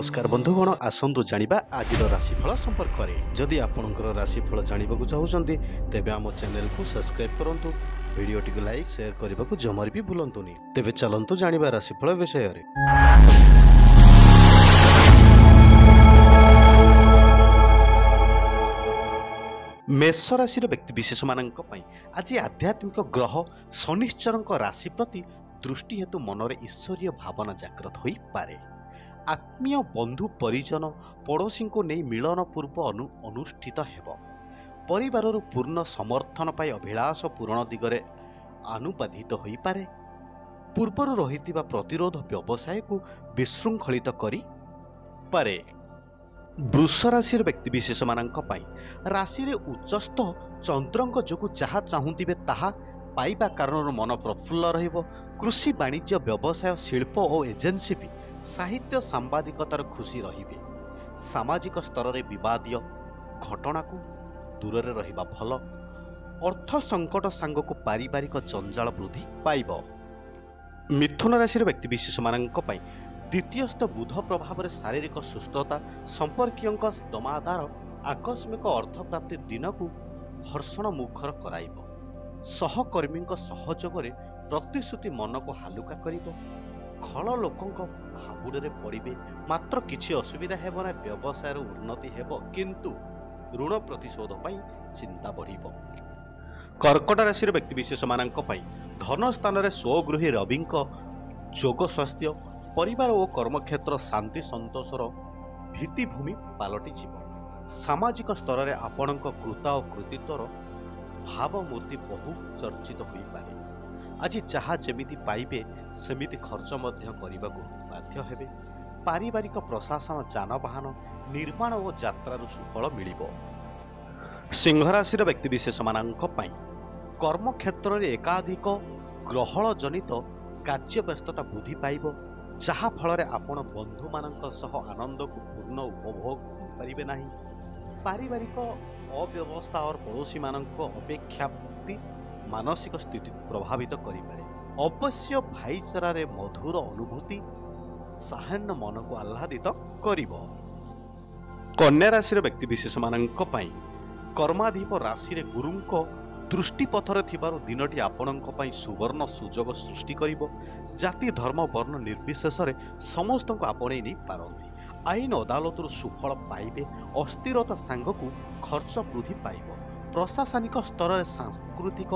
नमस्कार बंधुगण आसतु जानिबा आजिर राशिफल संपर्क में। जदि आपणकर राशिफल जानवाक चाहते तेबे आम चैनल को सब्सक्राइब करंतु, वीडियो टी लाइक शेयर करने को जमार भी भूलंतुनि। तेबे चलंतु जानिबा राशिफल विषय रे। मेष राशि व्यक्तिविशेष मानक आज आध्यात्मिक ग्रह शनिश्चर राशि प्रति दृष्टि हेतु मनरे ईश्वरीय भावना जागृत हो पारे। आत्मीय बंधु परिजन पड़ोशी को नहीं मिलन पूर्व अनुष्ठित हेब। परिवार पूर्ण समर्थन पाई अभिलाष पूरण दिगरे अनुबाधित हो पारे। पूर्वर रहितिबा प्रतिरोध व्यवसाय को विशृंखलित करि पारे। वृष राशि व्यक्तिविशेष मानक राशि रे उच्चस्थ चंद्रंक जोगु जहा चाहुतिबे ताहा पाइबा कारण मन प्रफुल्ल रहिबो। कृषि वाणिज्य व्यवसाय शिल्प और एजेंसी भी साहित्य सांबादिकतार खुशी रहिबे। सामाजिक स्तर रे विवादीय घटना को दूर रे रहिबा भल। अर्थ संकट सांग को पारिवारिक जंजाल वृद्धि पाइब। मिथुन राशि व्यक्तिविशेष मानक द्वितीयस्थ बुध प्रभाव शारीरिक सुस्थता संपर्कीय दमादार आकस्मिक अर्थ प्राप्ति दिन को हर्षण मुखर कराइब। सहकर्मी सहयोग प्रतिश्रुति मन को हालुका करिब। खल लोकों हाबुड़े पड़े मात्र किछि असुविधा हेब ना। व्यवसाय उन्नति हेब किंतु ऋण प्रतिशोध पाई चिंता बढ़िब। कर्कट राशि व्यक्तिविशेष मानक धन स्थान में स्वगृही रवि जोग स्वास्थ्य परिवार और कर्मक्षेत्र शांति संतोषर भित्तिभूमि पलटिजिब। सामाजिक स्तर में आपणक कृता और कृतित्वर भावमूर्ति बहु चर्चित हो पारे। आज जहाँ जमिति पाइबे सेमिति खर्च मध्य करबाकू बाध्य हेबे। पारिवारिक प्रशासन जानवाहन निर्माण और यात्रार सुफल मिलिबो। सिंह राशि व्यक्तिविशेष मानक कर्मक्षेत्र में एकाधिक ग्रहण जनित कार्य व्यस्तता वृद्धि पाइब। जहा फल आपण बंधु मानक सह आनंद को पूर्ण उपभोग करें नहीं। पारिवारिक अव्यवस्था और पड़ोशी मानक अपेक्षा मानसिक स्थिति प्रभावित करें। अवश्य भाईचारा रे मधुर अनुभूति साहन्य मन को आह्लादित करिब। कन्या राशि व्यक्तिविशेष मानक कर्माधिप राशि रे गुरुंको दृष्टिपथर थिबारु दिनटी आपणक पई सुवर्ण सुजोग सृष्टि करिब। जाति धर्म वर्ण निर्विशेष रे समस्त को आपणे नहीं पारंती। आईन अदालत सुफल पाइबे। अस्थिरता सांग को खर्च वृद्धि पाइब। प्रशासनिक स्तर में सांस्कृतिक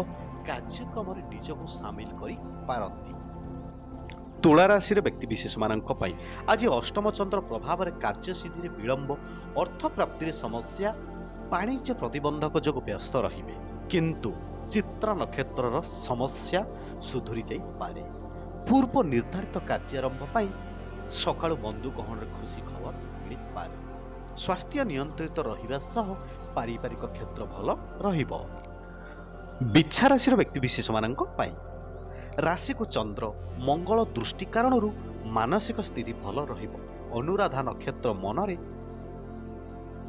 कार्यक्रम निजक सामिल करि पारंती। तुला राशि व्यक्तिविशेष मानक आज अष्टम चंद्र प्रभाव में कार्यसिद्धि विलंब अर्थ प्राप्ति समस्या वाणिज्य प्रतिबंधक जो व्यस्त रहिबे। किंतु चित्रा नक्षत्र समस्या सुधुरी जाई पारे। पूर्व निर्धारित कार्यारंभ सकाळु बंधु गहन खुशी खबर मिल पारे। स्वास्थ्य नियंत्रित रहिबा सह पारिवारिक क्षेत्र भल रहिबो। बिच्छा राशि व्यक्तिविशेष मानक राशि को चंद्र मंगल दृष्टि कारण मानसिक स्थिति भल रहिबो। अनुराधा नक्षत्र मनरे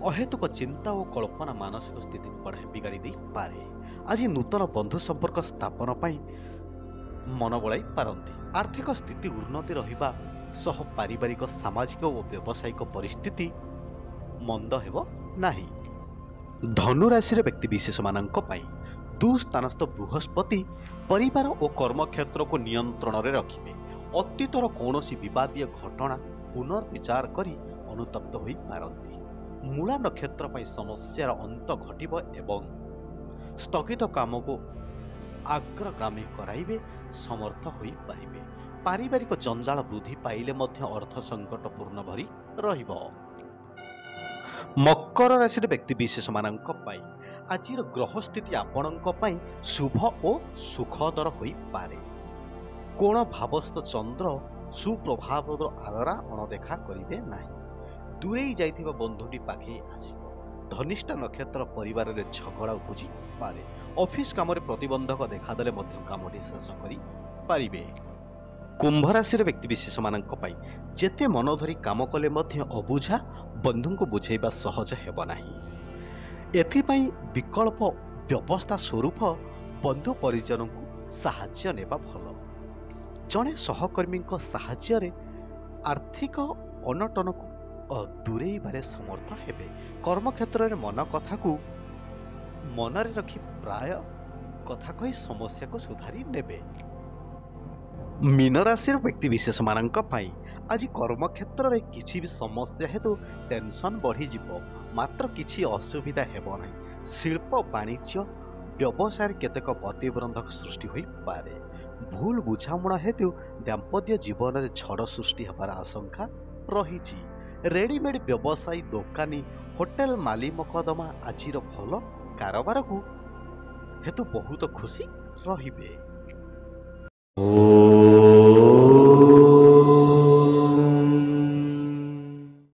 अहेतुक चिंता और कल्पना मानसिक स्थिति को बिगाड़ी दे पारे। आज नूतन बंधु संपर्क स्थापन मन बलाई पारंती। आर्थिक स्थिति उन्नति रहिबा सह पारिवारिक सामाजिक और व्यावसायिक परिस्थिति मंद हेबो नाही। धनु राशि व्यक्तिविशेष मानक दुस्थानस्थ बृहस्पति परिवार और कर्मक्षेत्र को नियंत्रण में रखिबे। अतीतर कौनसी विवादीय घटना पुनर्विचार करी अनुतप्त हो पारंती। मूला नक्षत्र समस्यार अंत घटिब एवं स्थगित काम को अग्रगामी कराइबे समर्थ हो पारिबे। पारिवारिक जंजाल वृद्धि पाइले मध्य अर्थ संकट पूर्ण भरी रहिबो। मकर राशि व्यक्तिविशेष मानक आज ग्रह स्थिति आपणक शुभ और सुखदर हो पारे। कोण भावस्थ चंद्र सुप्रभाव आदरा अणदेखा करिबे नाही। दूरे जाइथिबा बंधुटी पाखे आसिबो। धनिष्ठा नक्षत्र परिवार रे झगड़ा उपजी पारे। ऑफिस काम रे प्रतिबंधक देखादेले मध्य कामटी शेष करि पारिबे। कुंभ राशि व्यक्तिविशेष मानक जेते मन धरी काम कले मध्य अबुझा बंधु को बुझेबा सहज हेब नाही। एथिपाई विकल्प व्यवस्था स्वरूप बंधु परिजन को साहाय्य नेबा भल। जड़े सहकर्मी साहाय्य रे आर्थिक अनटन को ଦୂରେଇବାରେ ସମର୍ଥ ହେବେ। କର୍ମକ୍ଷେତ୍ରରେ ମନ କଥାକୁ ମନରେ ରଖି ପ୍ରାୟ କଥା କହି ସମସ୍ୟାକୁ ସୁଧାରି ନେବେ। ମୀନ ରାଶିର ବ୍ୟକ୍ତିବିଶେଷମାନଙ୍କ ପାଇଁ ଆଜି କର୍ମକ୍ଷେତ୍ରରେ କିଛି ବି ସମସ୍ୟା ହେତୁ ଟେନସନ୍ ବଢ଼ିଯିବ, ମାତ୍ର କିଛି ଅସୁବିଧା ହେବ ନାହିଁ। ଶିଳ୍ପ ବାଣିଜ୍ୟ ବ୍ୟବସାୟରେ କେତେକ ପ୍ରତିବନ୍ଧକ ସୃଷ୍ଟି ହୋଇପାରେ। ଭୁଲ ବୁଝାମଣା ହେତୁ ଦାମ୍ପତ୍ୟ ଜୀବନରେ ଝଡ଼ ସୃଷ୍ଟି ହେବାର ଆଶଙ୍କା ରହିଛି। ରେଡିମେଡ୍ ବ୍ୟବସାୟୀ, ଦୋକାନୀ, ହୋଟେଲ ମାଲି ମକଦ୍ଦମା ଆଜିର ଭଲ କାରବାରକୁ ହେତୁ ବହୁତ ଖୁସି ରହିବେ।